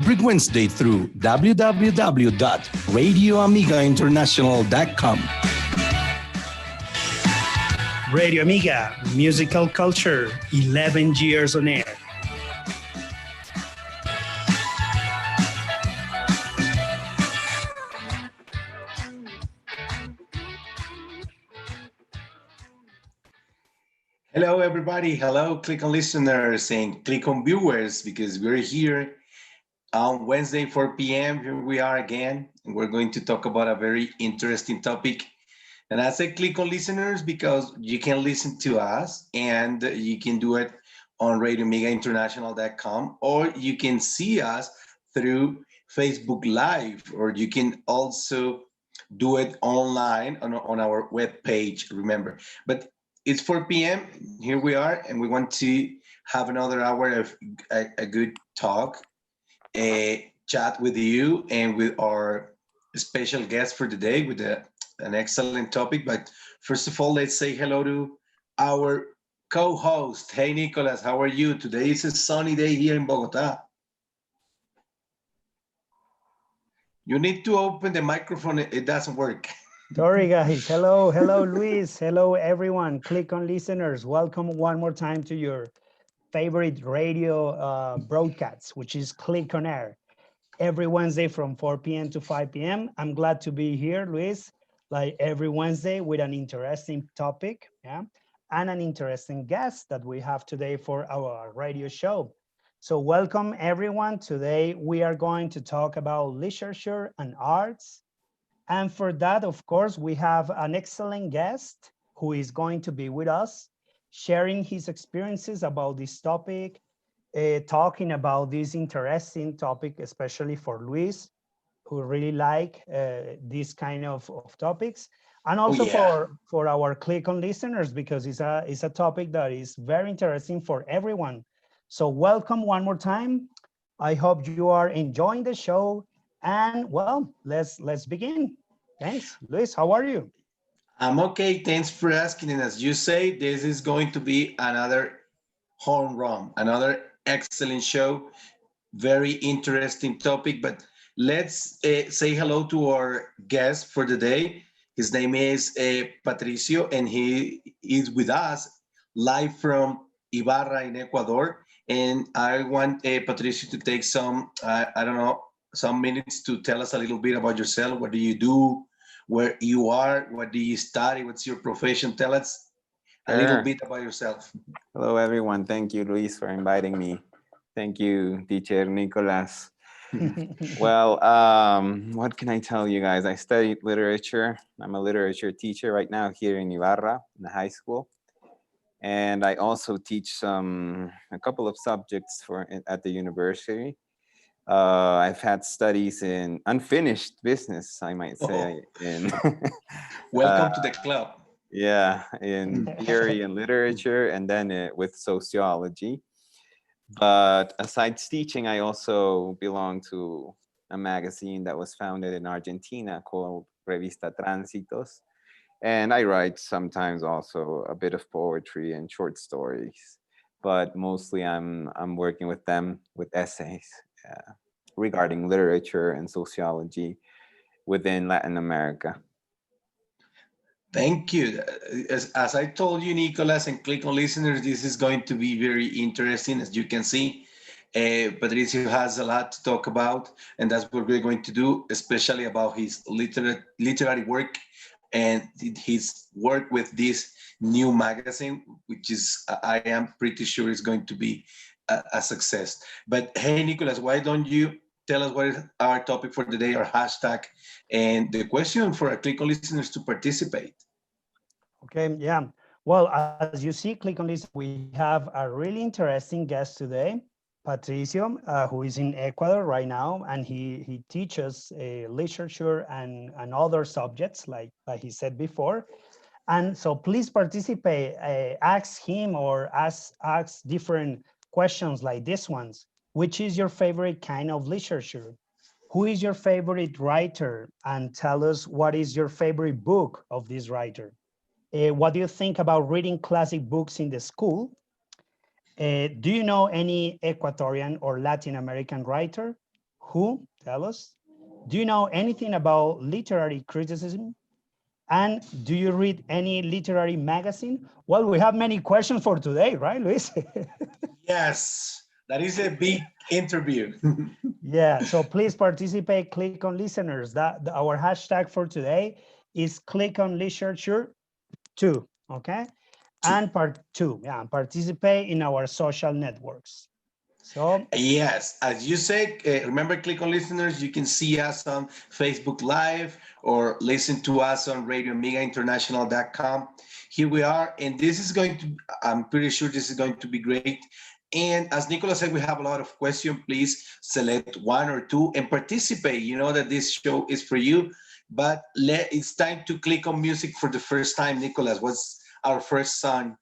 every Wednesday through www.radioamigainternational.com. Radioamiga, musical culture, 11 years on air. Hello, everybody. Hello, Clic on listeners and Clic on viewers, because we're here on Wednesday, 4 p.m. Here we are again, and we're going to talk about a very interesting topic. And I say Clic on listeners because you can listen to us and you can do it on radioamigainternational.com, or you can see us through Facebook Live, or you can also do it online on our webpage, remember. But it's 4 p.m. Here we are, and we want to have another hour of a good talk, a chat with you and with our special guest for today with an excellent topic. But first of all, let's say hello to our co-host. Hey, Nicolas, how are you? Today is a sunny day here in Bogota. You need to open the microphone. It doesn't work. Sorry, guys. Hello, Luis. Hello, everyone. Clic on listeners. Welcome one more time to your favorite radio broadcasts, which is Clic on Air. Every Wednesday from 4 p.m. to 5 p.m. I'm glad to be here, Luis, like every Wednesday with an interesting topic, yeah, and an interesting guest that we have today for our radio show. So welcome, everyone. Today, we are going to talk about literature and arts. And for that, of course, we have an excellent guest who is going to be with us, sharing his experiences about this topic, talking about this interesting topic, especially for Luis, who really like this kind of topics, and also for our Clic on listeners, because it's a topic that is very interesting for everyone. So welcome one more time. I hope you are enjoying the show. And well, let's begin. Thanks, Luis. How are you? I'm okay. Thanks for asking. And as you say, this is going to be another home run, another excellent show. Very interesting topic. But let's say hello to our guest for the day. His name is Patricio, and he is with us live from Ibarra in Ecuador. And I want Patricio to take some, I don't know, some minutes to tell us a little bit about yourself. What do you do? Where you are? What do you study? What's your profession? Tell us a little bit about yourself. Hello, everyone. Thank you, Luis, for inviting me. Thank you, teacher Nicolas. Well, what can I tell you guys? I studied literature. I'm a literature teacher right now here in Ibarra, in the high school. And I also teach a couple of subjects at the university. I've had studies in unfinished business, I might say. Welcome to the club. Yeah, in theory and literature, and then with sociology. But aside teaching, I also belong to a magazine that was founded in Argentina called Revista Tránsitos. And I write sometimes also a bit of poetry and short stories. But mostly I'm working with them with essays. Regarding literature and sociology within Latin America. Thank you. As I told you, Nicolas, and Clic on listeners, this is going to be very interesting. As you can see, Patricio has a lot to talk about, and that's what we're going to do, especially about his literary work and his work with this new magazine, which is, I am pretty sure is going to be a success. But hey, Nicolas, why don't you tell us what is our topic for today, our hashtag, and the question for our Clic on listeners to participate. Okay, yeah. Well, as you see, Clic on listeners, we have a really interesting guest today, Patricio, who is in Ecuador right now, and he teaches literature and other subjects, like he said before. And so please participate, ask him or ask different questions like this ones. Which is your favorite kind of literature? Who is your favorite writer? And tell us what is your favorite book of this writer. What do you think about reading classic books in the school? Do you know any Ecuadorian or Latin American writer? Who? Tell us. Do you know anything about literary criticism? And do you read any literary magazine? Well, we have many questions for today, right, Luis? Yes, that is a big interview. Yeah, so please participate, click on listeners. Our hashtag for today is click on literature 2, okay? And part 2, yeah, participate in our social networks. So Yes, as you said, remember, click on listeners. You can see us on Facebook Live or listen to us on RadioAmigaInternational.com. Here we are, and this is going to, I'm pretty sure this is going to be great. And as Nicola said, we have a lot of questions. Please select one or two and participate. You know that this show is for you, but it's time to click on music for the first time. Nicolas, what's our first song?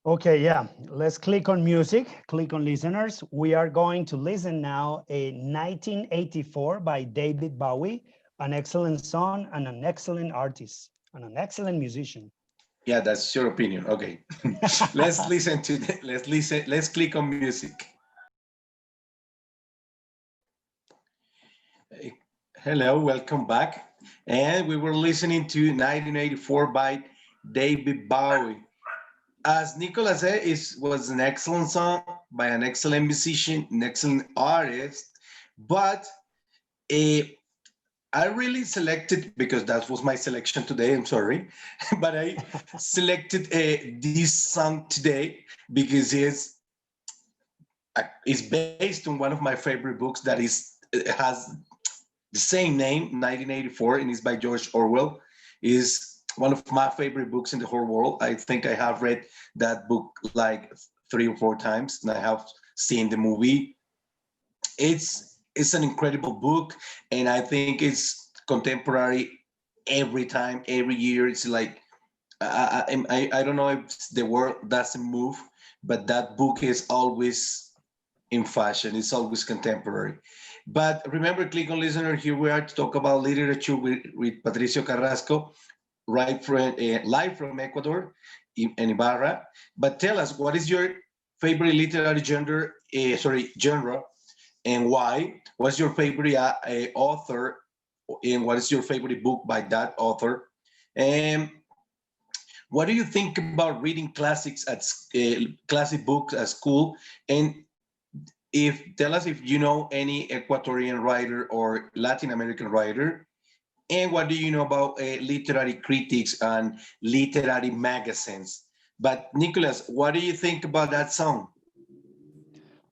okay, yeah, let's click on music, click on listeners. We are going to listen now a 1984 by David Bowie, an excellent song and an excellent artist and an excellent musician. Yeah, that's your opinion. Okay. Let's listen to let's click on music. Hello, welcome back. And we were listening to 1984 by David Bowie. As Nicola said, it was an excellent song by an excellent musician, an excellent artist, but I really selected, because that was my selection today, I'm sorry, but I selected this song today because it's based on one of my favorite books that has the same name, 1984, and is by George Orwell. Is one of my favorite books in the whole world. I think I have read that book like 3 or 4 times, and I have seen the movie. It's an incredible book, and I think it's contemporary every time, every year. It's like I don't know if the world doesn't move, but that book is always in fashion. It's always contemporary. But remember, click on listener. Here we are to talk about literature with Patricio Carrasco, right from live from Ecuador in Ibarra. But tell us, what is your favorite literary genre, and why? What's your favorite author, and what is your favorite book by that author? And what do you think about reading classics at classic books at school? And tell us if you know any Ecuadorian writer or Latin American writer, and what do you know about literary critics and literary magazines? But Nicholas, what do you think about that song?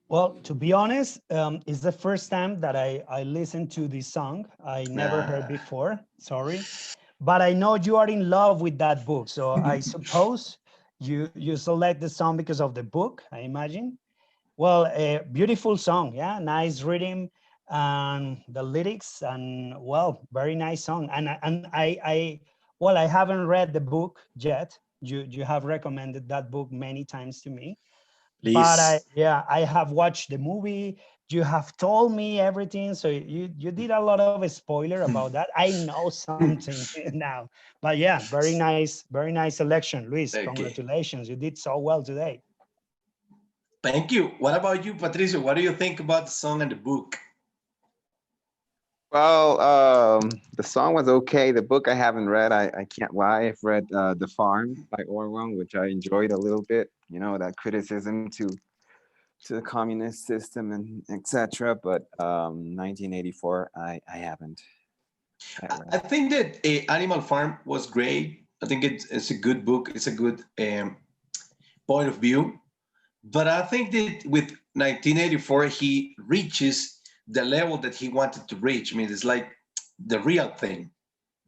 Well, to be honest, it's the first time that I listened to this song. I never heard before, sorry. But I know you are in love with that book. So I suppose you select the song because of the book, I imagine. Well, a beautiful song, yeah, nice rhythm and the lyrics, and well, very nice song. Well, I haven't read the book yet. You have recommended that book many times to me, but Please. I have watched the movie. You have told me everything, so you did a lot of a spoiler about that. I know something now, but yeah, very nice selection, Luis. Okay. Congratulations, you did so well today. Thank you. What about you, Patricio? What do you think about the song and the book? Well, the song was okay. The book I haven't read. I can't lie. I've read The Farm by Orwell, which I enjoyed a little bit. You know, that criticism to the communist system and etc. But 1984, I haven't. I think that Animal Farm was great. I think it's a good book. It's a good point of view. But I think that with 1984, he reaches the level that he wanted to reach. I mean, it's like the real thing.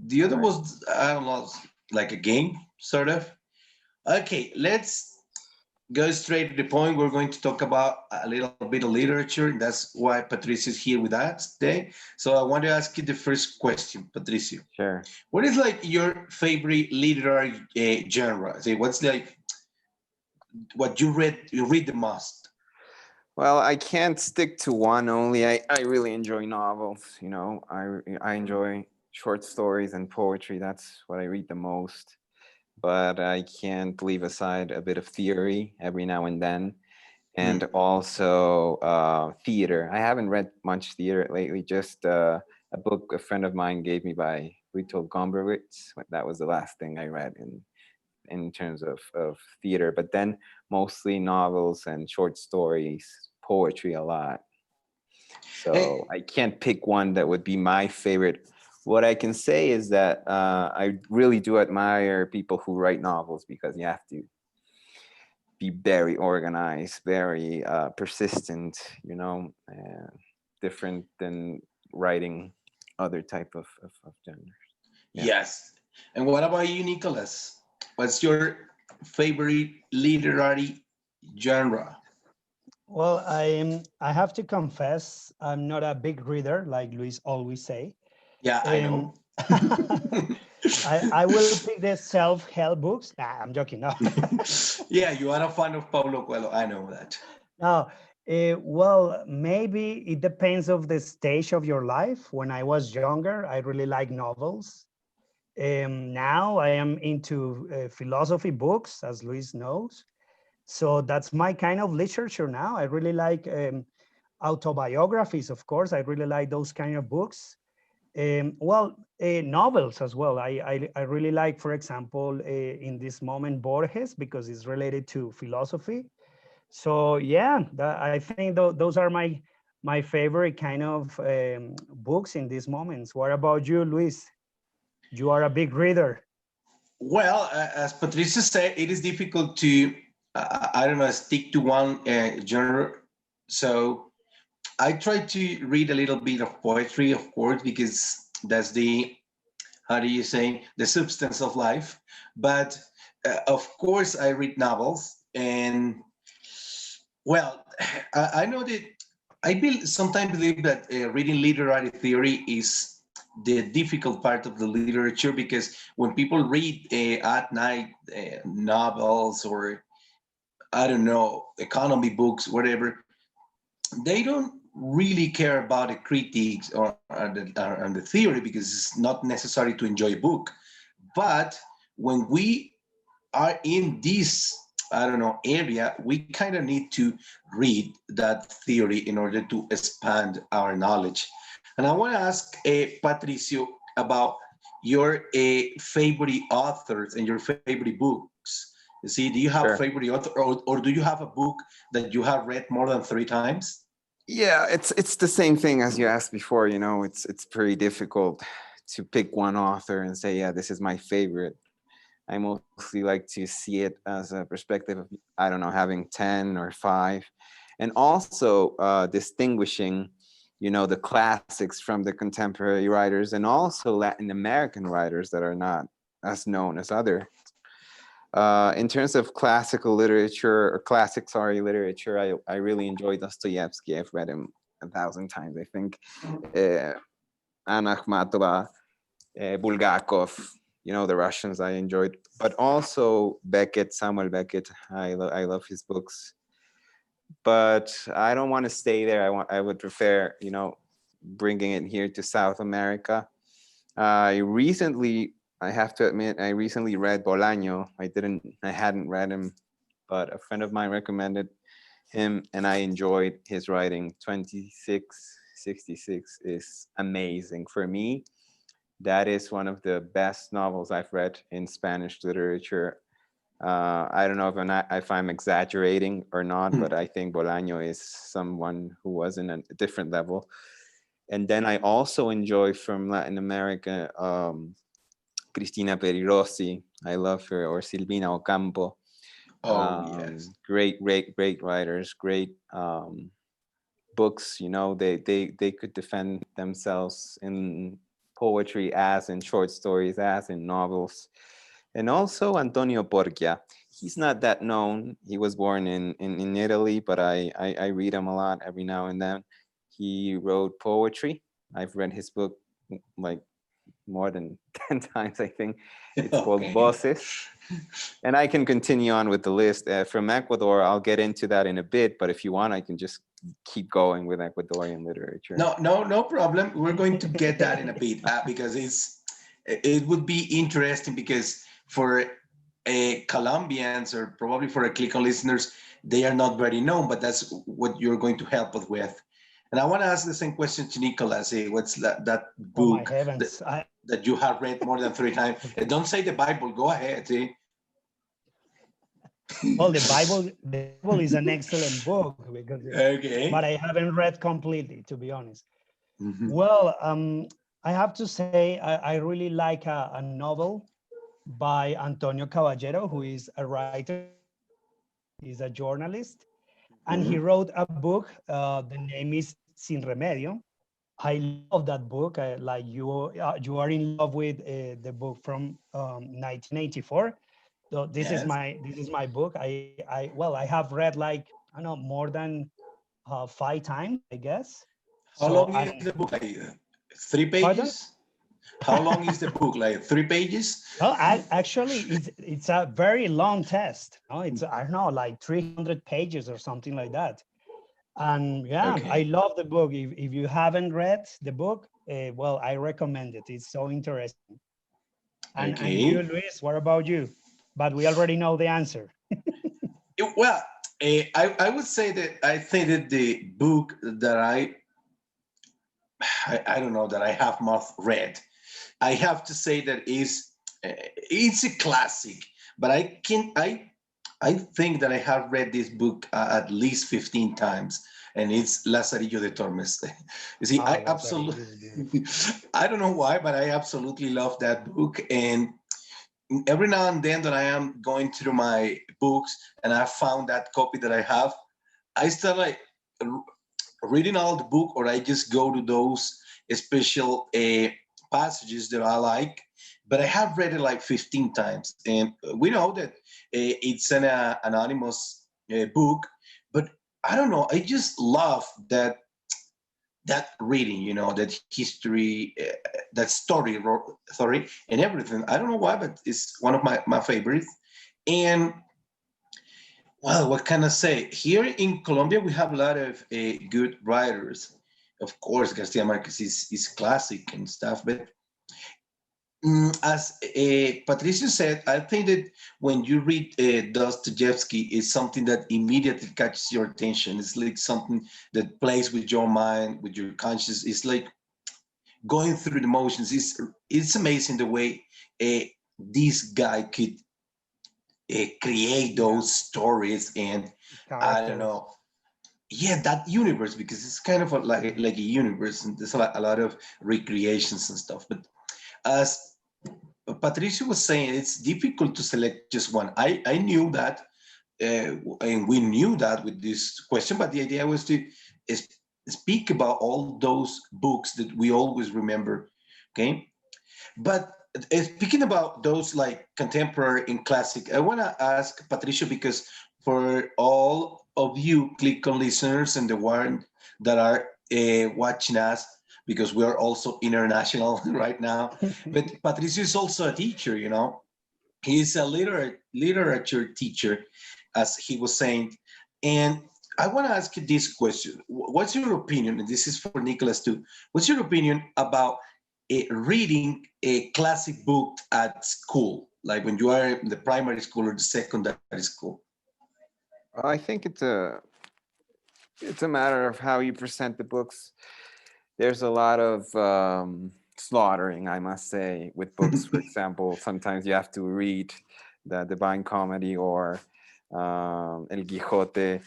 The other was, I don't know, like a game, sort of. Okay, let's go straight to the point. We're going to talk about a little bit of literature. That's why Patricio is here with us today. So I want to ask you the first question, Patricio. Sure. What is like your favorite literary genre? Say, what's like what you read the most? Well, I can't stick to one only. I really enjoy novels. You know, I enjoy short stories and poetry. That's what I read the most. But I can't leave aside a bit of theory every now and then. and also theater. I haven't read much theater lately, just a book a friend of mine gave me by Witold Gombrowicz. That was the last thing I read in terms of theater, but then mostly novels and short stories, poetry a lot. So I can't pick one that would be my favorite. What I can say is that I really do admire people who write novels, because you have to be very organized, very persistent, different than writing other type of genres. Yeah. Yes. And what about you, Nicholas? What's your favorite literary genre? Well, I have to confess, I'm not a big reader, like Luis always say. Yeah, I know. I will pick the self-help books. Nah, I'm joking. No. Yeah, you are a fan of Paulo Coelho. I know that. No, well, maybe it depends of the stage of your life. When I was younger, I really like novels. Now I am into philosophy books, as Luis knows. So that's my kind of literature now. I really like autobiographies, of course. I really like those kind of books. Novels as well. I really like, for example, in this moment, Borges, because it's related to philosophy. So yeah, I think those are my favorite kind of books in these moments. What about you, Luis? You are a big reader. Well, as Patricia said, it is difficult to, I don't know, stick to one genre. So I try to read a little bit of poetry, of course, because that's the, how do you say, the substance of life. But of course, I read novels. And well, I know that sometimes believe that reading literary theory is the difficult part of the literature, because when people read at night novels, or I don't know, economy books, whatever, they don't really care about the critiques or the theory, because it's not necessary to enjoy a book. But when we are in this, I don't know, area, we kind of need to read that theory in order to expand our knowledge. And I want to ask Patricio about your favorite authors and your favorite books. You see, do you have a Sure. favorite author, or do you have a book that you have read more than 3 times? Yeah, it's the same thing as you asked before. It's pretty difficult to pick one author and say, yeah, this is my favorite. I mostly like to see it as a perspective of, I don't know, having 10 or 5, and also distinguishing, the classics from the contemporary writers, and also Latin American writers that are not as known as other. In terms of classical literature, or classic, sorry, literature, I really enjoy Dostoevsky. I've read him 1,000 times, I think. Anna Akhmatova, Bulgakov, the Russians I enjoyed, but also Beckett, Samuel Beckett. I love his books, but I don't want to stay there. I would prefer, bringing it here to South America. I have to admit, I recently read Bolaño. I hadn't read him, but a friend of mine recommended him, and I enjoyed his writing. 2666 is amazing. For me, that is one of the best novels I've read in Spanish literature. I don't know if I'm exaggerating or not, but I think Bolaño is someone who was in a different level. And then I also enjoy from Latin America, Cristina Peri Rossi. I love her, or Silvina Ocampo. Oh, yes. Great writers, great books. They could defend themselves in poetry, as in short stories, as in novels. And also Antonio Porcia. He's not that known. He was born in Italy, but I read him a lot every now and then. He wrote poetry. I've read his book like more than 10 times, I think. It's called Voces. And I can continue on with the list. From Ecuador, I'll get into that in a bit, but if you want, I can just keep going with Ecuadorian literature. No problem. We're going to get that in a bit, because it would be interesting, because for Colombians, or probably for Clic on listeners, they are not very known, but that's what you're going to help us with. And I want to ask the same question to Nicolas. What's that Oh my book heavens! that you have read more than 3 times? Okay. Don't say the Bible. Go ahead. Well, the Bible is an excellent book because, Okay. but I haven't read completely, to be honest. Mhm. Well, I have to say I really like a novel by Antonio Caballero, who is a writer. He's a journalist, and he Mhm. wrote a book. The name is Sin Remedio. I love that book. You are in love with the book from 1984. So Yes. this is my book. I have read like I don't know more than 5 times, I guess. How So long is and the book? Like 3 pages? pardon? How long is the book? Like 3 pages? Well, actually, it's a very long test. No, it's I don't know, like 300 pages or something like that. And yeah, I Okay. love the book. If you haven't read the book, well, I recommend it. It's so interesting. And you, Okay. Luis, what about you? But we already know the answer. Well, I would say that I think that the book that I don't know that I have most read. I have to say that it's a classic, but I think that I have read this book at least 15 times, and it's Lazarillo de Tormes. You see, Ah, I Lazarillo absolutely is beautiful. I don't know why, but I absolutely love that book. And every now and then that I am going through my books and I found that copy that I have, I start like reading all the book, or I just go to those special passages that I like. But I have read it like 15 times, and we know that it's an anonymous book. But I don't know. I just love that reading, that history, that story, sorry, and everything. I don't know why, but it's one of my favorites. And well, what can I say? Here in Colombia, we have a lot of good writers. Of course, Garcia Marquez is classic and stuff. But as Patricio said, I think that when you read Dostoevsky, it's something that immediately catches your attention. It's like something that plays with your mind, with your conscience. It's like going through the motions. It's amazing the way this guy could create Yeah, those stories, and I don't characters. know, yeah, that universe, because it's kind of like a universe, and there's a lot of recreations and stuff. But as Patricio was saying, it's difficult to select just one. I knew that, and we knew that with this question, but the idea was to is, speak about all those books that we always remember. Okay, but speaking about those like contemporary and classic, I want to ask Patricia, because for all of you Click on listeners and the one that are watching us, because we are also international right now, but Patricia is also a teacher. He's a literature teacher, as he was saying. And I want to ask you this question. What's your opinion, and this is for Nicholas too, what's your opinion about reading a classic book at school, like when you are in the primary school or the secondary school? I think it's a matter of how you present the books. There's a lot of slaughtering, I must say, with books. For example, sometimes you have to read the Divine Comedy or El Quijote,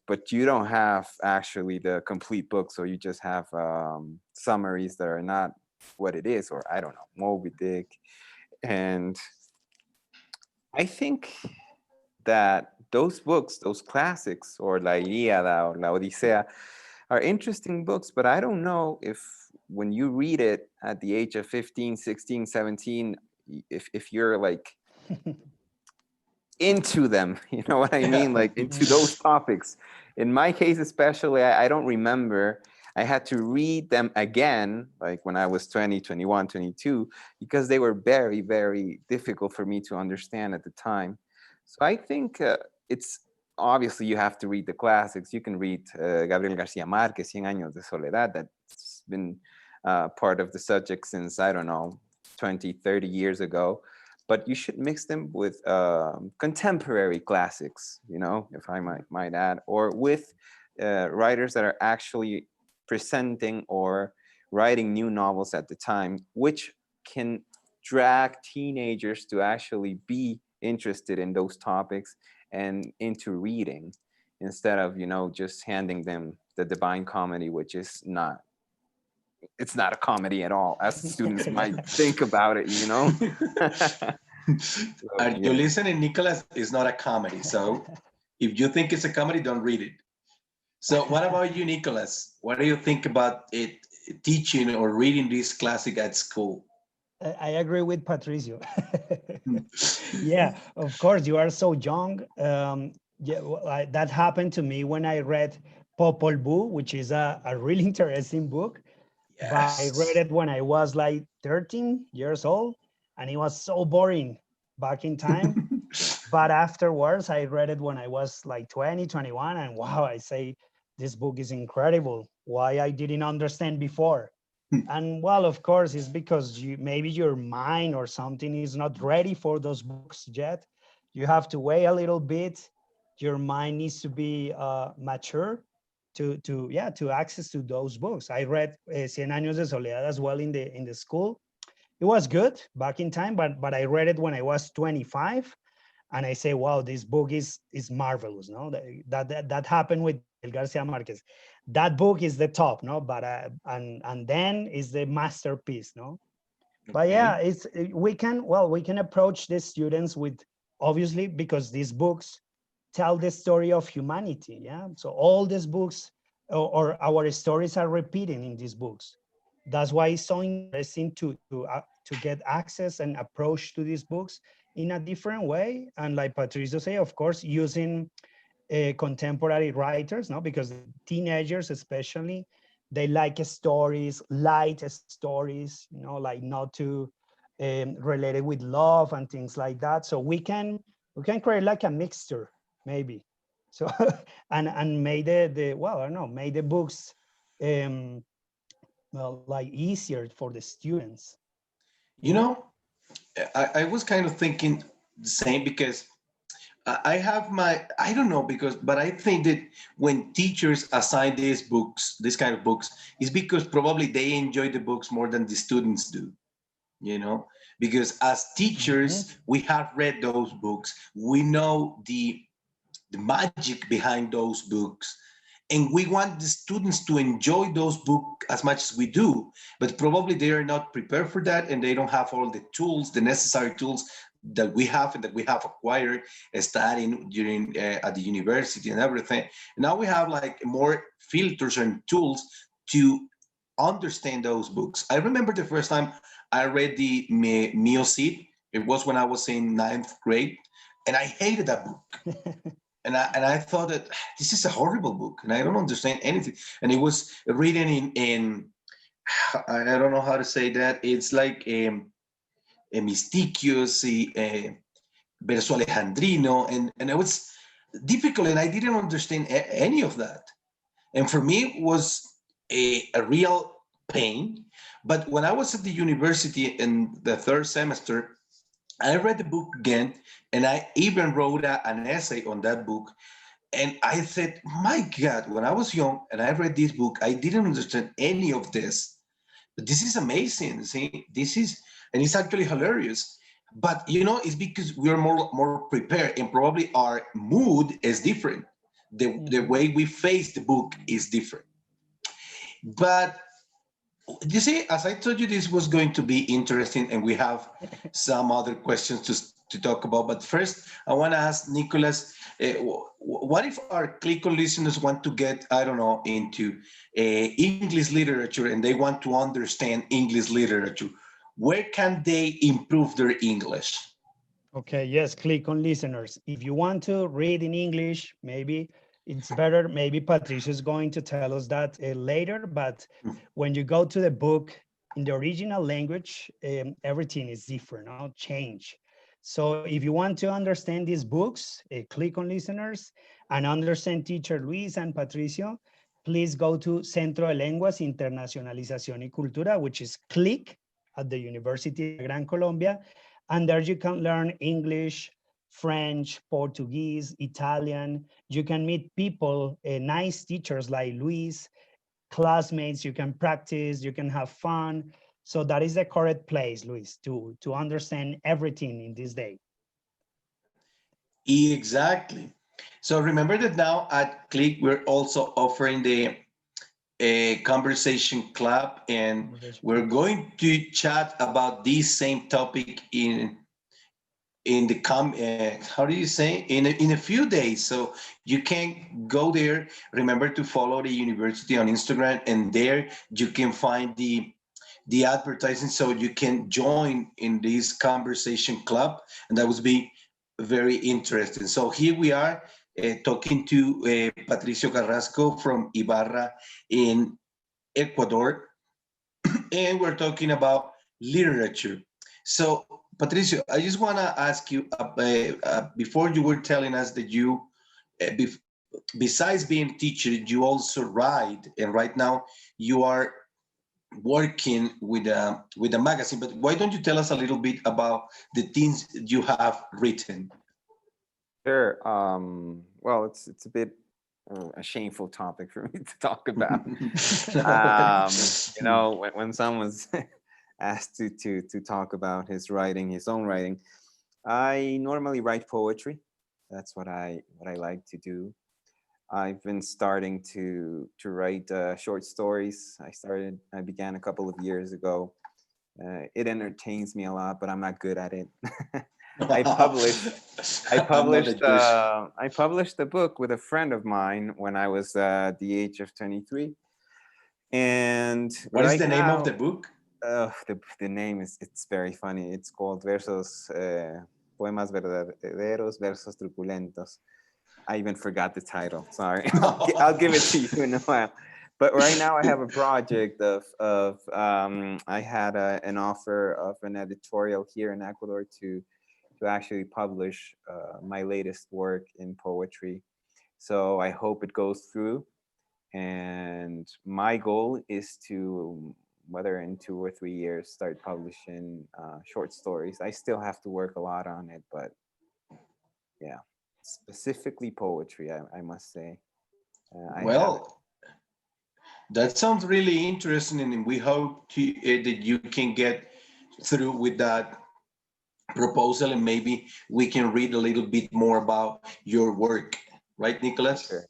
but you don't have actually the complete book, so you just have summaries that are not what it is, or I don't know, Moby Dick. And I think that those books, those classics, or La Ilíada or La Odisea, are interesting books, but I don't know if when you read it at the age of 15, 16, 17, if you're like into them, you know what I mean? Like into those topics. In my case, especially, I don't remember. I had to read them again, like when I was 20, 21, 22, because they were very, very difficult for me to understand at the time. So I think it's obviously you have to read the classics. You can read Gabriel Garcia Marquez, Cien Años de Soledad, that's been part of the subject since, I don't know, 20, 30 years ago. but you should mix them with contemporary classics, you know, if I might add, or with writers that are actually presenting or writing new novels at the time, which can drag teenagers to actually be interested in those topics and into reading, instead of, you know, just handing them the Divine Comedy, which is not, it's not a comedy at all, as students might think about it, you know. So, Are yeah. you listening, Nicholas? It's not a comedy. So if you think it's a comedy, don't read it. So what about you, Nicholas? What do you think about it, teaching or reading this classic at school? I agree with Patricio. Yeah, of course, you are so young. Yeah, well, that happened to me when I read Popol Vuh, which is a really interesting book. But I read Yes. it when I was like 13 years old, and it was so boring back in time. But afterwards, I read it when I was like 20, 21, and wow, I say, this book is incredible. Why I didn't understand before. And well, of course, it's because maybe your mind or something is not ready for those books yet. You have to wait a little bit. Your mind needs to be mature to access to those books. I read Cien Años de Soledad as well in the school. It was good back in time, but I read it when I was 25, and I say, wow, this book is marvelous. No, that happened with Gabriel Garcia Marquez. That book is the top, no, but and then is the masterpiece, no. But yeah, Okay. we can approach the students with, obviously, because these books tell the story of humanity. Yeah, so all these books or our stories are repeating in these books. That's why it's so interesting to get access and approach to these books in a different way. And like Patricio say, of course, using contemporary writers, no, because teenagers especially, they like stories, light stories, you know, like not too related with love and things like that. So we can create like a mixture, maybe. So and made the well, I don't know, made the books um well, like easier for the students. You Yeah. know, I was kind of thinking the same because I have my, I don't know, because, but I think that when teachers assign these books, this kind of books, is because probably they enjoy the books more than the students do, you know? Because as Mhm. teachers, we have read those books, we know the magic behind those books, and we want the students to enjoy those books as much as we do, but probably they are not prepared for that, and they don't have all the tools, the necessary tools that we have and that we have acquired studying during at the university and everything. Now we have like more filters and tools to understand those books. I remember the first time I read the Mio Cid. It was when I was in ninth grade, and I hated that book. And I thought that this is a horrible book and I don't understand anything. And it was written in I don't know how to say that. It's like a Mystichius, verso Alejandrino, and it was difficult, and I didn't understand any of that. And for me, it was a real pain. But when I was at the university in the third semester, I read the book again, and I even wrote an essay on that book. And I said, my God, when I was young and I read this book, I didn't understand any of this. But this is amazing. See, this is, and it's actually hilarious. But you know, it's because we're more prepared, and probably our mood is different. The Mhm. way we face the book is different. But you see, as I told you, this was going to be interesting, and we have some other questions to talk about. But first, I want to ask Nicholas, what if our Clico listeners want to get, I don't know, into English literature and they want to understand English literature? Where can they improve their English? Okay, yes, click on listeners. If you want to read in English, maybe it's better. Maybe Patricia is going to tell us that later. But when you go to the book in the original language, everything is different, no? Change. So if you want to understand these books, click on listeners and understand teacher Luis and Patricio, please go to Centro de Lenguas, Internacionalización y Cultura, which is CLIC at the University of Gran Colombia. And there you can learn English, French, Portuguese, Italian. You can meet people, nice teachers like Luis, classmates. You can practice, you can have fun. So that is the correct place, Luis, to understand everything in this day. Exactly. So remember that now at Clic, we're also offering the a conversation club, and we're going to chat about this same topic in the how do you say, in a few days. So you can go there. Remember to follow the university on Instagram, and there you can find the advertising, so you can join in this conversation club, and that would be very interesting. So here we are talking to Patricio Carrasco from Ibarra in Ecuador, and we're talking about literature. So, Patricio, I just want to ask you, before you were telling us that you, bef besides being a teacher, you also write, and right now you are working with a magazine. But why don't you tell us a little bit about the things you have written? Sure. Well, it's a bit a shameful topic for me to talk about. You know, when someone's asked to talk about his writing, his own writing, I normally write poetry. That's what I like to do. I've been starting to write short stories. I began a couple of years ago. It entertains me a lot, but I'm not good at it. I published I published a book with a friend of mine when I was the age of 23. And what is the name of the book? The name it's very funny. It's called Poemas Verdaderos, Versos Truculentos. I even forgot the title. Sorry. I'll give it to you in a while. But right now I have a project of I had an offer of an editorial here in Ecuador to actually publish my latest work in poetry. So I hope it goes through. And my goal is to, whether in 2 or 3 years, start publishing short stories. I still have to work a lot on it, but yeah, specifically poetry, I must say. Well, that sounds really interesting, and we hope that you can get through with that proposal, and maybe we can read a little bit more about your work, right, Nicholas? Sure.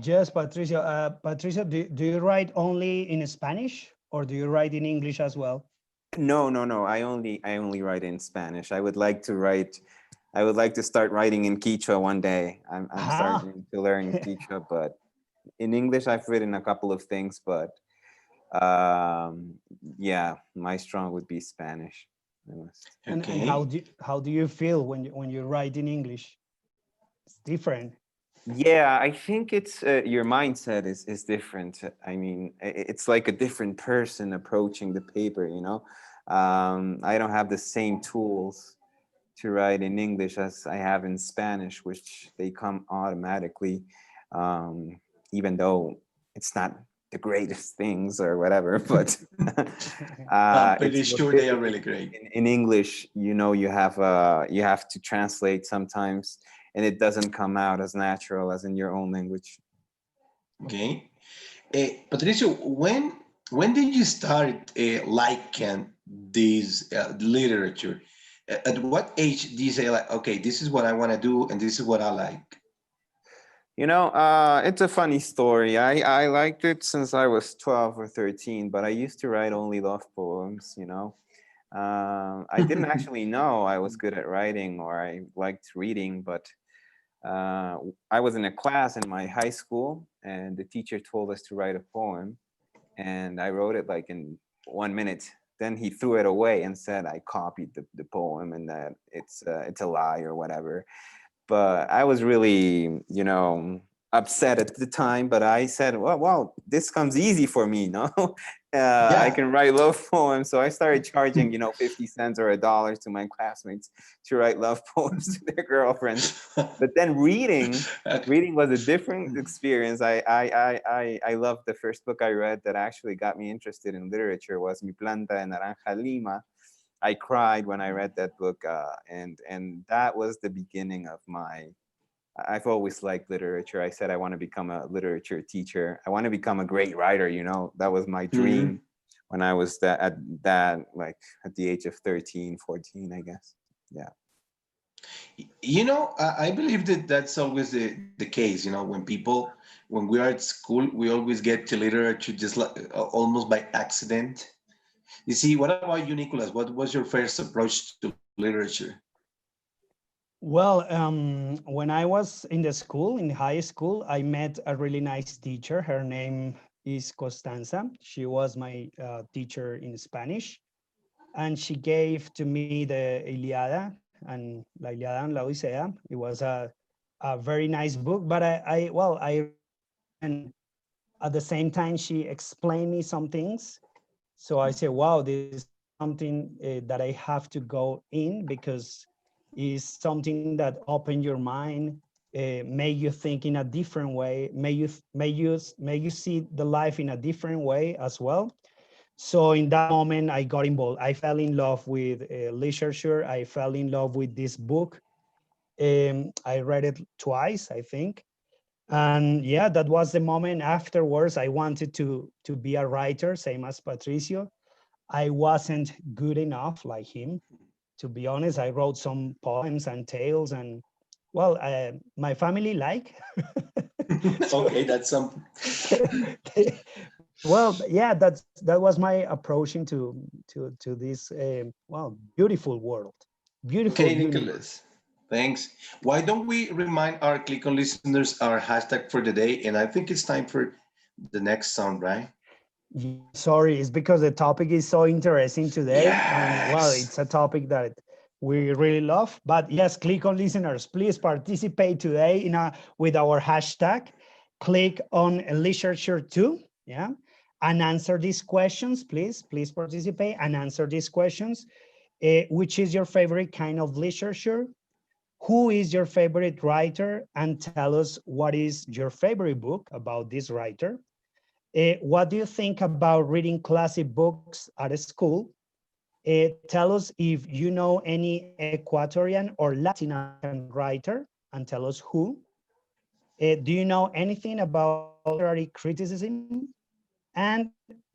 Yes, Patricio. Patricio, do you write only in Spanish or do you write in English as well? No. I only write in Spanish. I would like to start writing in Quechua one day. I'm starting to learn Quechua, but in English I've written a couple of things, but yeah, my strong would be Spanish. And how do you feel when you write in English? It's different. Yeah, I think it's your mindset is different. I mean, it's like a different person approaching the paper, you know. I don't have the same tools to write in English as I have in Spanish, which they come automatically, even though it's not the greatest things or whatever, but I'm pretty sure they are really great. In English, you know, you have to translate sometimes, and it doesn't come out as natural as in your own language. Okay. Patricio, when did you start liking this literature? At what age do you say, like, okay, this is what I want to do, and this is what I like? You know, it's a funny story. I liked it since I was 12 or 13, but I used to write only love poems, you know. I didn't actually know I was good at writing or I liked reading, but I was in a class in my high school and the teacher told us to write a poem, and I wrote it like in 1 minute. Then he threw it away and said I copied the poem and that it's a lie or whatever. But I was really, you know, upset at the time. But I said, well, this comes easy for me, no? I can write love poems. So I started charging, you know, 50 cents or $1 to my classmates to write love poems to their girlfriends. But then reading was a different experience. I loved the first book I read that actually got me interested in literature was Mi Planta de Naranja Lima. I cried when I read that book, and that was the beginning of my. I've always liked literature. I said I want to become a literature teacher. I want to become a great writer. You know, that was my dream when I was at the age of 13, 14, I guess. Yeah. You know, I believe that that's always the case. You know, when we are at school, we always get to literature just like almost by accident. You see, what about you, Nicholas? What was your first approach to literature? Well, when I was in the school, in high school, I met a really nice teacher. Her name is Costanza. She was my teacher in Spanish, and she gave to me the Iliada and La Iliada and La Odisea. It was a very nice book, but I and at the same time she explained me some things. So I said, wow, this is something that I have to go in, because it's something that open your mind, make you think in a different way, may you see the life in a different way as well. So in that moment, I got involved. I fell in love with literature. I fell in love with this book. I read it twice, I think. And yeah, that was the moment. Afterwards, I wanted to be a writer, same as Patricio. I wasn't good enough like him. To be honest, I wrote some poems and tales, and well, my family like. Okay, that's something. Well, yeah, that was my approach to this beautiful world, beautiful Okay, universe. Nicholas. Thanks. Why don't we remind our Click on listeners our hashtag for the day? And I think it's time for the next song, right? Yeah, sorry, it's because the topic is so interesting today, and well, Yes. it's a topic that we really love. But yes, click on listeners, please participate today with our hashtag. Click on literature too, yeah, and answer these questions. Please participate and answer these questions. Which is your favorite kind of literature? Who is your favorite writer? And tell us what is your favorite book about this writer. What do you think about reading classic books at school? Tell us if you know any Ecuadorian or Latin American writer, and tell us who. Do you know anything about literary criticism? And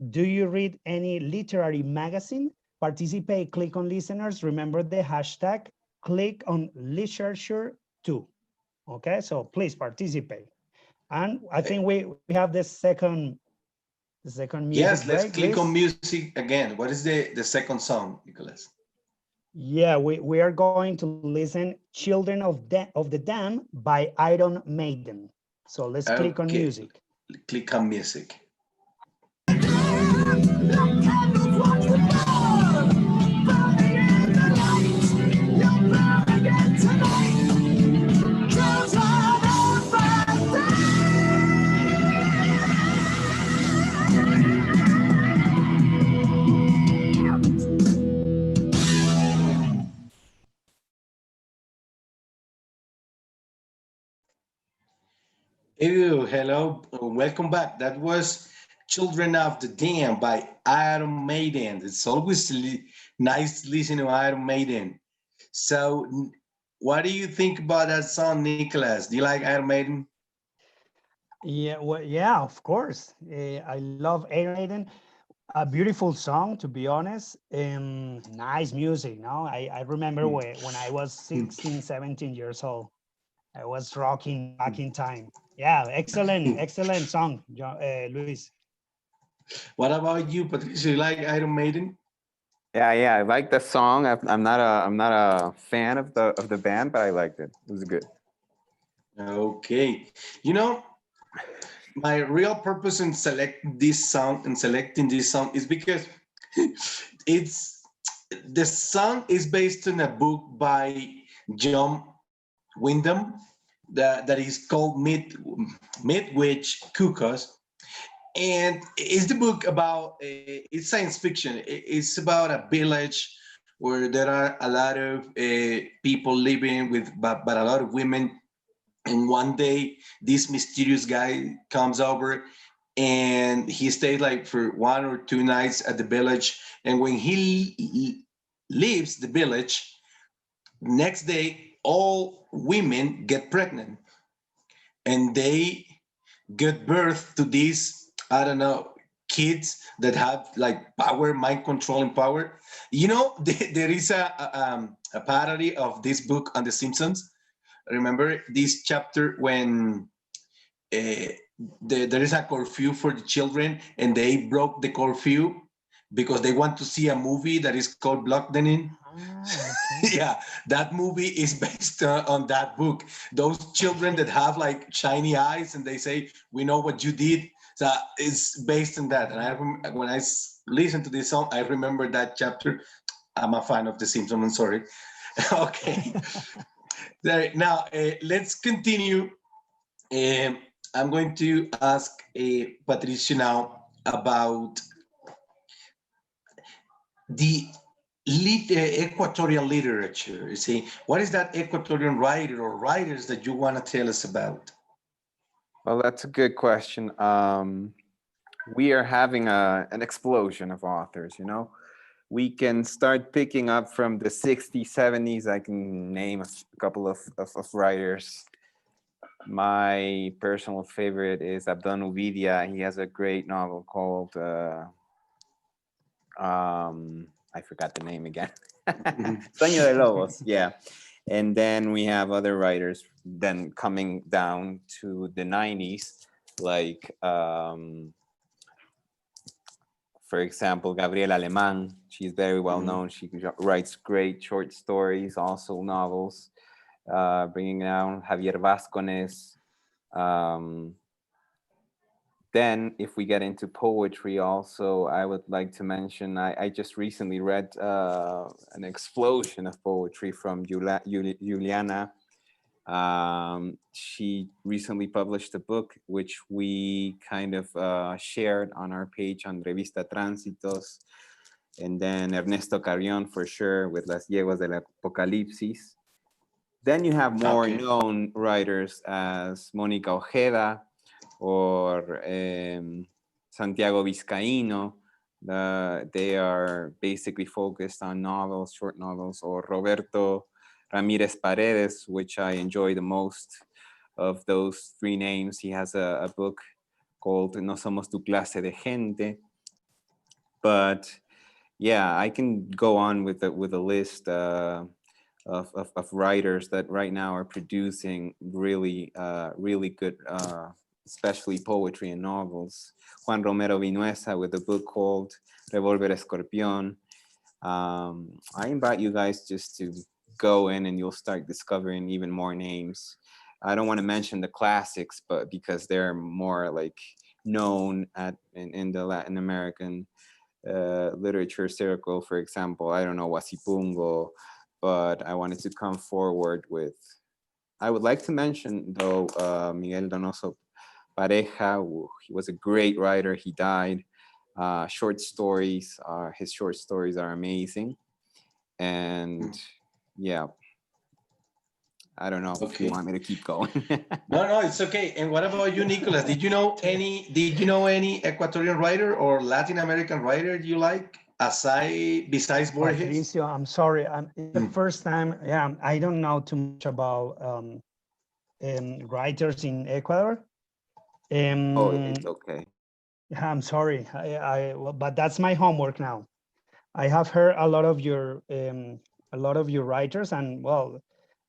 do you read any literary magazine? Participate, click on listeners. Remember the hashtag, click on literature too. Okay, so please participate. And I think we have the second music Yes, let's break, click on Luis. music again. What is the second song, Nicholas? Yeah, we are going to listen Children of the Dam by Iron Maiden. So let's click on Okay, music. click on music. Ew, hello, welcome back. That was Children of the Dam by Iron Maiden. It's always nice to listen to Iron Maiden. So, what do you think about that song, Nicholas? Do you like Iron Maiden? Yeah, well, yeah, of course. I love Iron Maiden. A beautiful song, to be honest. Nice music, no? I remember when I was 16, 17 years old. I was rocking back in time. Yeah, excellent song, Luis. What about you, Patricia? You like Iron Maiden? Yeah, I like the song. I'm not a fan of the band, but I liked it. It was good. Okay. You know, my real purpose in selecting this song is because it's the song is based on a book by John Wyndham that is called Midwich Cuckoos, and it's the book about it's science fiction. It's about a village where there are a lot of people living with but a lot of women, and one day this mysterious guy comes over and he stays like for 1 or 2 nights at the village, and when he leaves the village, next day, all women get pregnant and they give birth to these, I don't know, kids that have like power, mind controlling power. You know, there is a parody of this book on The Simpsons. Remember this chapter when there is a curfew for the children and they broke the curfew because they want to see a movie that is called Block Denim. Okay. Yeah, that movie is based on that book. Those children that have like shiny eyes and they say, "We know what you did." So it's based on that. And when I listen to this song, I remember that chapter. I'm a fan of The Simpsons. I'm sorry. Okay. Now let's continue. Um, I'm going to ask Patricia now about the equatorial literature. You see, what is that Ecuadorian writer or writers that you want to tell us about? Well, that's a good question. We are having an explosion of authors, you know. We can start picking up from the 60s, 70s. I can name a couple of writers. My personal favorite is Abdon Uvidia. He has a great novel called, I forgot the name again. Sueño de Lobos, yeah. And then we have other writers then coming down to the 90s, like, for example, Gabriela Alemán. She's very well known. She writes great short stories, also novels. Bringing down Javier Vascones. Then if we get into poetry also, I would like to mention, I just recently read an explosion of poetry from Juliana. She recently published a book which we kind of shared on our page on Revista Tránsitos. And then Ernesto Carrión for sure with Las Yeguas del Apocalipsis. Then you have more known writers as Mónica Ojeda or Santiago Vizcaíno. They are basically focused on novels, short novels, or Roberto Ramírez Paredes, which I enjoy the most of those three names. He has a book called No Somos Tu Clase de Gente. But yeah, I can go on with a list of writers that right now are producing really, really good, especially poetry and novels. Juan Romero Vinuesa with a book called Revolver Escorpión. I invite you guys just to go in and you'll start discovering even more names. I don't want to mention the classics, but because they're more like known in the Latin American literature circle, for example, I don't know, Wasipungo, but I wanted to come forward with, I would like to mention though, Miguel Donoso Pareja. He was a great writer. He died. Short stories, his short stories are amazing. And yeah, I don't know if you want me to keep going. No, it's okay. And what about you, Nicholas? Did you know any Ecuadorian writer or Latin American writer you like besides Borges? Patricio, I'm sorry. The first time, yeah, I don't know too much about writers in Ecuador. Oh, it's okay. I'm sorry. But that's my homework now. I have heard a lot of your writers, and well,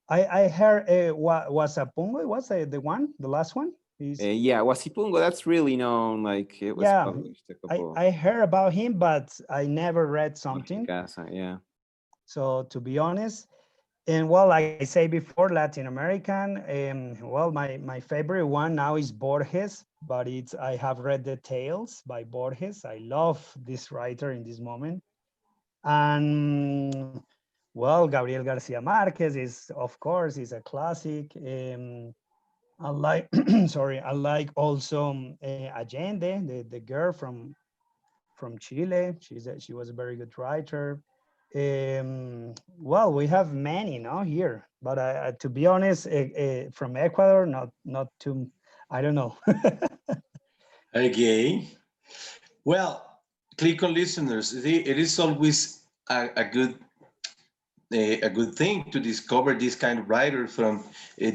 I heard Wasapungo was the last one. Yeah, Wasipungo, that's really known. Like it was published a couple. I heard about him, but I never read something. Yeah. So to be honest, and well, like I say before, Latin American. Well, my favorite one now is Borges, but I have read the Tales by Borges. I love this writer in this moment. And well, Gabriel Garcia Marquez is, of course, is a classic. I like, sorry, I like also Allende, the girl from Chile. She was a very good writer. Well, we have many now here, but to be honest, from Ecuador, not too. I don't know. Okay. Well, Clic on listeners. It is always a good a good thing to discover this kind of writers from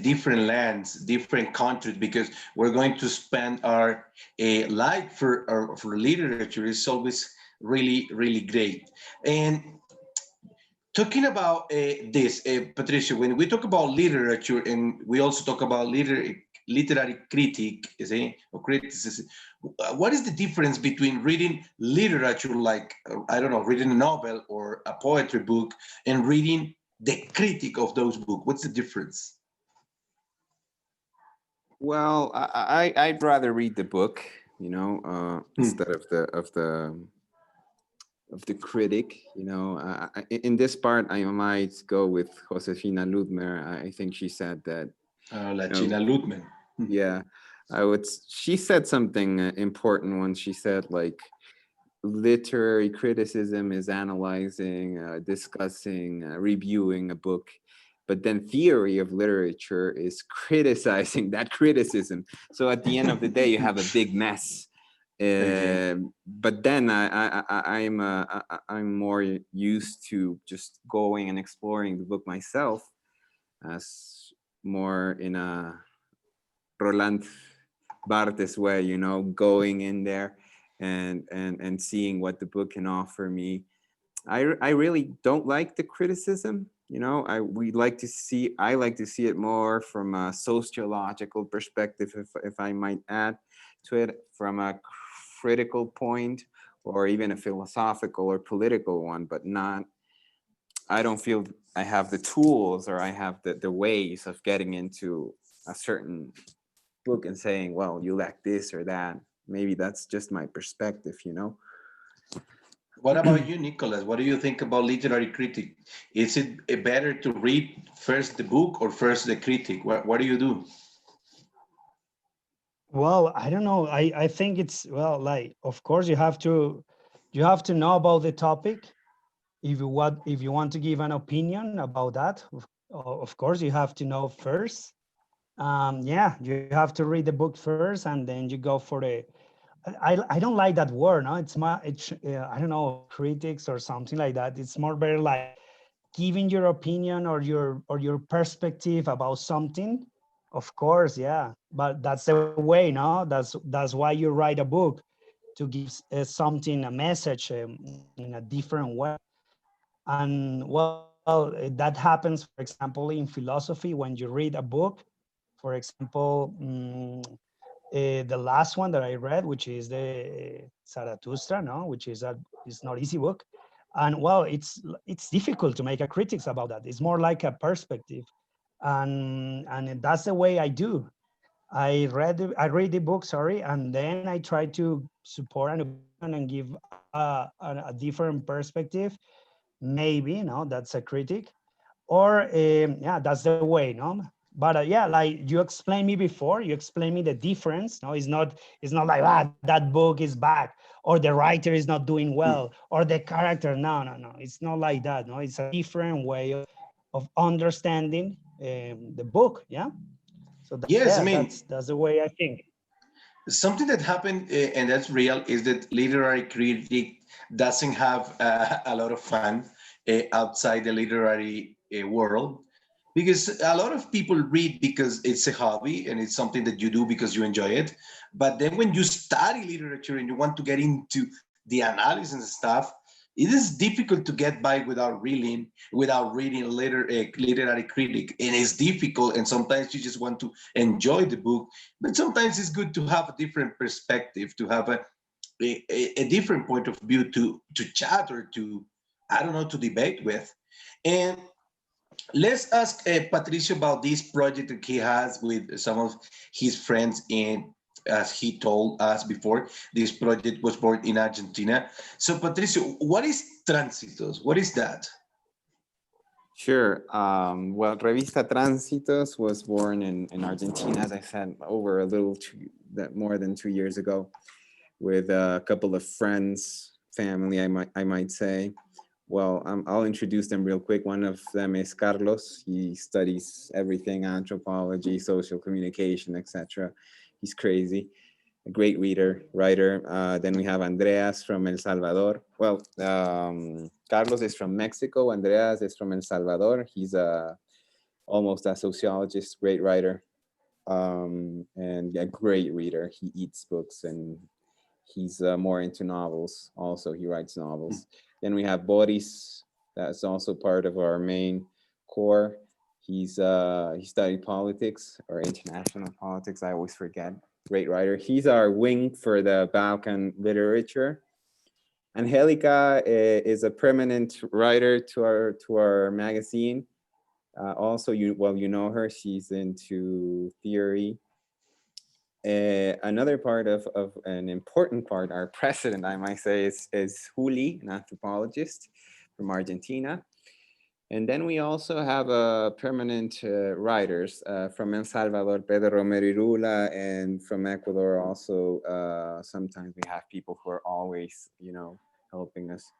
different lands, different countries, because we're going to spend our life for literature is always really, really great. And talking about this, Patricia, when we talk about literature and we also talk about literary critic, you see, or criticism, what is the difference between reading literature, like, I don't know, reading a novel or a poetry book, and reading the critic of those books? What's the difference? Well, I'd rather read the book, you know, instead of the critic. You know, in this part, I might go with Josefina Ludmer. I think she said that. La You know, China Lutman. yeah, she said something important once. She said, like, literary criticism is analyzing, discussing, reviewing a book, but then theory of literature is criticizing that criticism. So at the end of the day, you have a big mess. Okay. But then I'm more used to just going and exploring the book myself, as more in a Roland Barthes way, you know, going in there and seeing what the book can offer me. I really don't like the criticism, you know. I like to see it more from a sociological perspective, if I might add to it, from a critical point, or even a philosophical or political one, but not, I don't feel I have the tools, or I have the ways of getting into a certain book and saying, well, you lack this or that. Maybe that's just my perspective, you know. What about you, Nicholas? What do you think about literary critic? Is it better to read first the book or first the critic? What do you do? Well, I don't know. I think it's, well, like, of course you have to know about the topic. If you want to give an opinion about that, of course you have to know first. Yeah, you have to read the book first, and then you go for the. I don't like that word. No, I don't know, critics or something like that. It's more better like giving your opinion or your perspective about something. Of course, yeah, but that's the way. No, that's why you write a book, to give something, a message, in a different way. And well, that happens, for example, in philosophy. When you read a book, for example, the last one that I read, which is the Zarathustra, no, which is not easy book. And well, it's difficult to make a critics about that. It's more like a perspective. And that's the way I do. I read the book, sorry, and then I try to support an opinion and give a different perspective. Maybe, no, that's a critic. Or yeah, that's the way, no. But yeah, like you explained me before, you explained me the difference. No, it's not like, that book is bad, or the writer is not doing well, or the character. No, no, no, it's not like that. No, it's a different way of understanding the book. Yeah. So Yes, I yeah, mean, that's the way I think. something that happened, and that's real, is that literary critic doesn't have a lot of fun outside the literary world, because a lot of people read because it's a hobby and it's something that you do because you enjoy it. But then when you study literature and you want to get into the analysis and stuff, it is difficult to get by without reading a literary critic, and it's difficult. And sometimes you just want to enjoy the book, but sometimes it's good to have a different perspective, to have a different point of view to chat or to, I don't know, to debate with. And let's ask Patricio about this project that he has with some of his friends. And as he told us before, this project was born in Argentina. So, Patricio, what is Tránsitos? What is that? Sure. Well, Revista Tránsitos was born in Argentina, as I said, over a little more than 2 years ago, with a couple of friends, family, I might say. Well, I'll introduce them real quick. One of them is Carlos. He studies everything: anthropology, social communication, etc. He's crazy. a great writer. Then we have Andreas from El Salvador. Well, Carlos is from Mexico. Andreas is from El Salvador. He's almost a sociologist, great writer, and a great reader. He eats books, and he's more into novels. Also, he writes novels. Then we have Boris. That's also part of our main core. He studied politics or international politics. I always forget. Great writer. He's our wing for the Balkan literature. Angelica is a permanent writer to our magazine. Also, you know her. She's into theory. Another part of an important part, our president, I might say, is Juli, an anthropologist from Argentina. And then we also have permanent writers from El Salvador, Pedro Romero Irula, and from Ecuador also. Sometimes we have people who are always, helping us.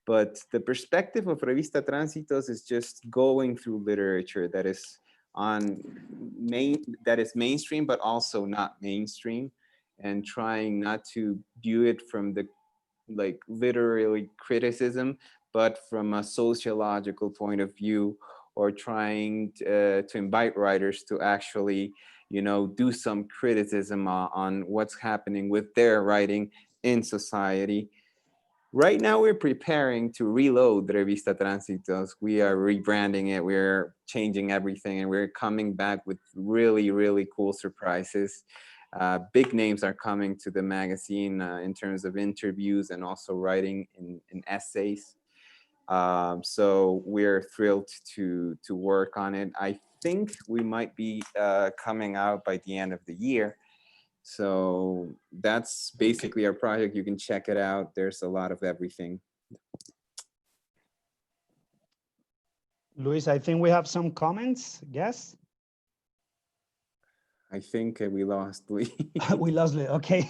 But the perspective of Revista Tránsitos is just going through literature that is mainstream, but also not mainstream, and trying not to view it from the literary criticism, but from a sociological point of view, or trying to invite writers to actually, do some criticism on what's happening with their writing in society. Right now, we're preparing to reload Revista Tránsitos. We are rebranding it. We're changing everything, and we're coming back with really, really cool surprises. Big names are coming to the magazine in terms of interviews and also writing in essays. So we're thrilled to work on it. I think we might be coming out by the end of the year. So that's basically our project. You can check it out. There's a lot of everything. Luis, I think we have some comments. Yes? I think we lost Luis. We lost Luis. Okay,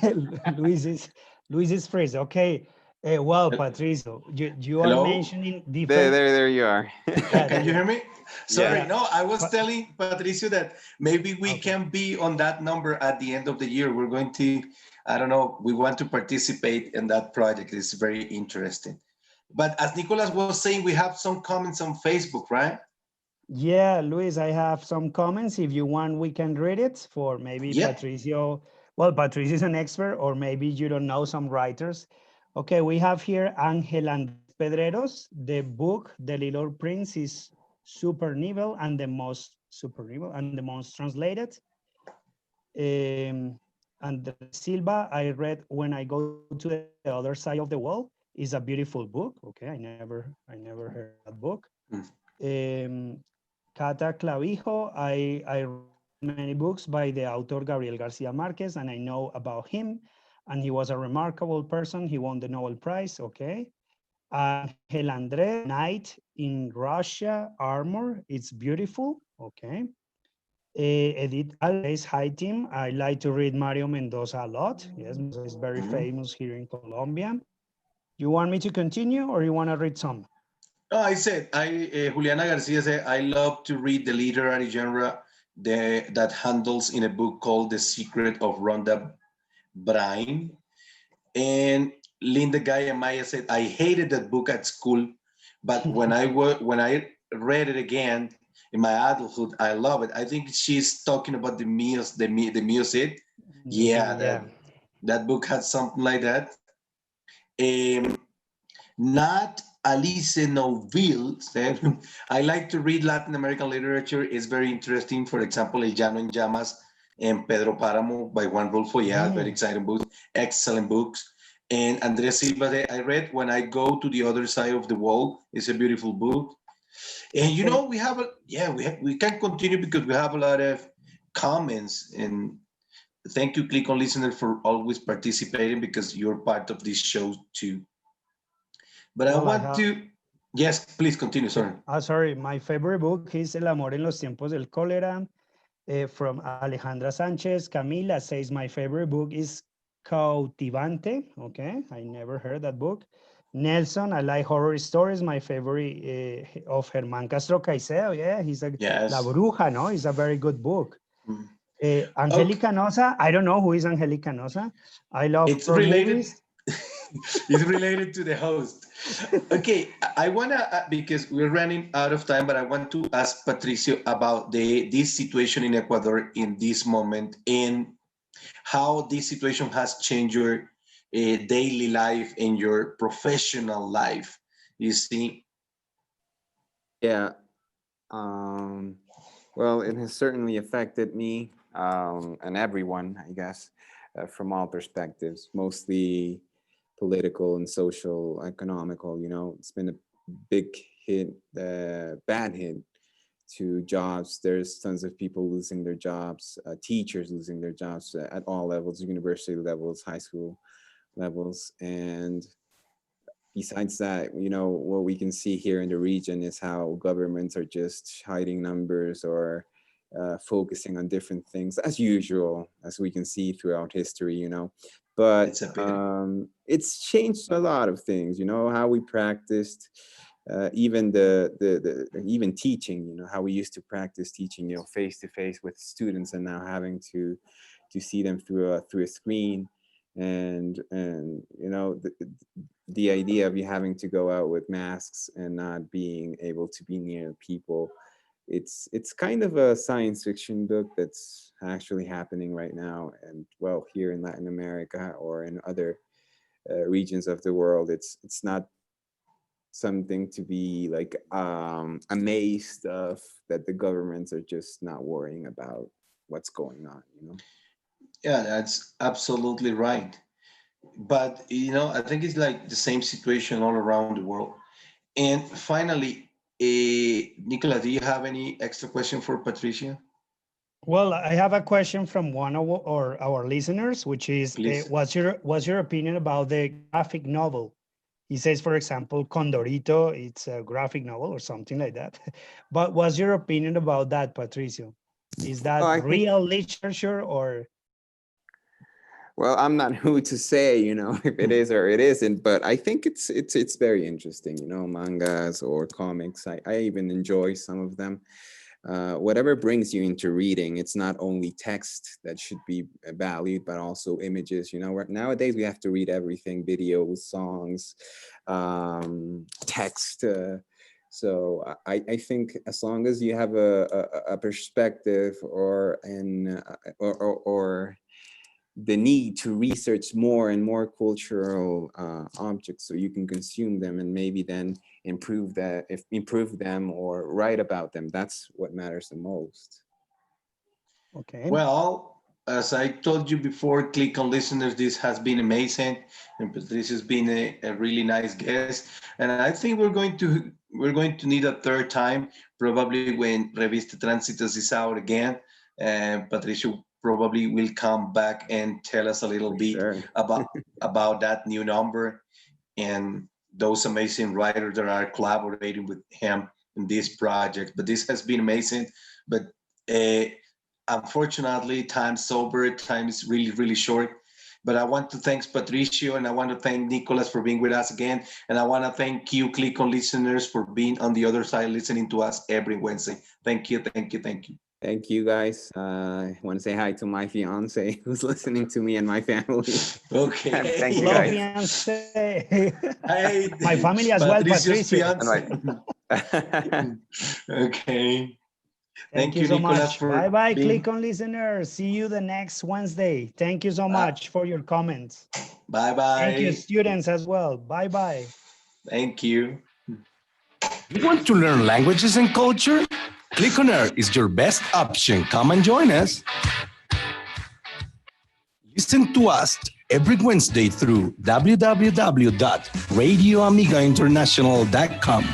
Luis is freeze. Okay. Well, Patricio, you are mentioning different. There you are. Can you hear me? Sorry, Yeah. no, I was telling Patricio that maybe we can be on that number at the end of the year. We're going to, I don't know, we want to participate in that project. It's very interesting. But as Nicolas was saying, we have some comments on Facebook, right? Yeah, Luis, I have some comments. If you want, we can read it for maybe Patricio. Well, Patricio is an expert, or maybe you don't know some writers. Okay, we have here Ángel Andrés Pedreros. The book, The Little Prince, is super novel and the most translated. And Silva, I read When I Go to the Other Side of the Wall, is a beautiful book. Okay, I never heard that book. Cata Clavijo, I read many books by the author Gabriel Garcia Marquez, and I know about him, and he was a remarkable person. He won the Nobel Prize. Okay. Angel André, Night in Russia, Armor, it's beautiful. Okay. Edith Alvarez, hi team. I like to read Mario Mendoza a lot. Yes, he's very famous here in Colombia. You want me to continue, or you want to read some? No, I said, Juliana Garcia said, I love to read the literary genre that handles in a book called The Secret of Rhonda Byrne. And Linda Gaia Maya said, I hated that book at school, but when I read it again in my adulthood, I love it. I think she's talking about the music. Yeah, that book had something like that. Not Alice Noville said, I like to read Latin American literature. It's very interesting. For example, El Llano en Llamas and Pedro Páramo by Juan Rulfo. Yeah, very exciting books, excellent books. And Andres Silva, I read When I Go to the Other Side of the Wall. It's a beautiful book. And you know, we can continue because we have a lot of comments. And thank you, Clic on Listener, for always participating because you're part of this show too. But I want to, yes, please continue, sorry. Sorry, my favorite book is El Amor en los Tiempos del Cólera from Alejandra Sanchez. Camila says my favorite book is Cautivante. Okay, I never heard that book. Nelson, I like horror stories. My favorite of Germán Castro Caicedo. Yeah, he's La Bruja, no? It's a very good book. Angelica Nosa, I don't know who is Angelica Nosa. I love It's her related. movies. It's related to the host. Okay, I wanna because we're running out of time, but I want to ask Patricio about this situation in Ecuador in this moment and how this situation has changed your daily life and your professional life. You see? Yeah. Well, it has certainly affected me and everyone, I guess, from all perspectives, mostly political and social, economical. You know, it's been a big hit, bad hit to jobs. There's tons of people losing their jobs, teachers losing their jobs at all levels, university levels, high school levels. And besides that, you know, what we can see here in the region is how governments are just hiding numbers or focusing on different things as usual, as we can see throughout history, you know. But it's changed a lot of things, you know, how we practiced, even even teaching, you know, how we used to practice teaching, you know, face to face with students, and now having to see them through a screen. And you know, the idea of you having to go out with masks and not being able to be near people, it's kind of a science fiction book that's actually happening right now. And well, here in Latin America or in other regions of the world, it's not something to be like amazed of, that the governments are just not worrying about what's going on, you know. Yeah, that's absolutely right. But you know, I think it's like the same situation all around the world. And finally, Nicola, do you have any extra question for Patricia? Well, I have a question from one of our listeners, which is, Please. what's your opinion about the graphic novel? He says, for example, Condorito, it's a graphic novel or something like that. But what's your opinion about that, Patricio? Is that I think, real literature or? well, I'm not who to say, you know, if it is or it isn't, but I think it's very interesting, you know, mangas or comics. I even enjoy some of them. Whatever brings you into reading, it's not only text that should be valued, but also images. You know, nowadays we have to read everything: videos, songs, text. So I think as long as you have a perspective or the need to research more and more cultural objects so you can consume them and maybe then improve them or write about them, that's what matters the most. Okay. Well, as I told you before, Click on listeners, this has been amazing, and Patricia's been a really nice guest. And I think we're going to need a third time, probably when Revista Tránsitos is out again. And Patricia probably will come back and tell us a little bit Sure. about that new number and those amazing writers that are collaborating with him in this project. But this has been amazing. But unfortunately, time's over. Time is really, really short. But I want to thank Patricio and I want to thank Nicolas for being with us again. And I want to thank you, Click on listeners, for being on the other side, listening to us every Wednesday. Thank you, thank you, thank you. Thank you, guys. I want to say hi to my fiance who's listening to me and my family. Okay. Thank you, Hello, guys. fiance. Hey, My family as well, Patricio's Patricio. fiance. Okay. Thank you so Nicolas, much. for Bye bye, being... Click on listeners. See you the next Wednesday. Thank you so much for your comments. Bye bye. Thank you, students, as well. Bye bye. Thank you. You want to learn languages and culture? Click on Air is your best option. Come and join us. Listen to us every Wednesday through www.radioamigainternational.com.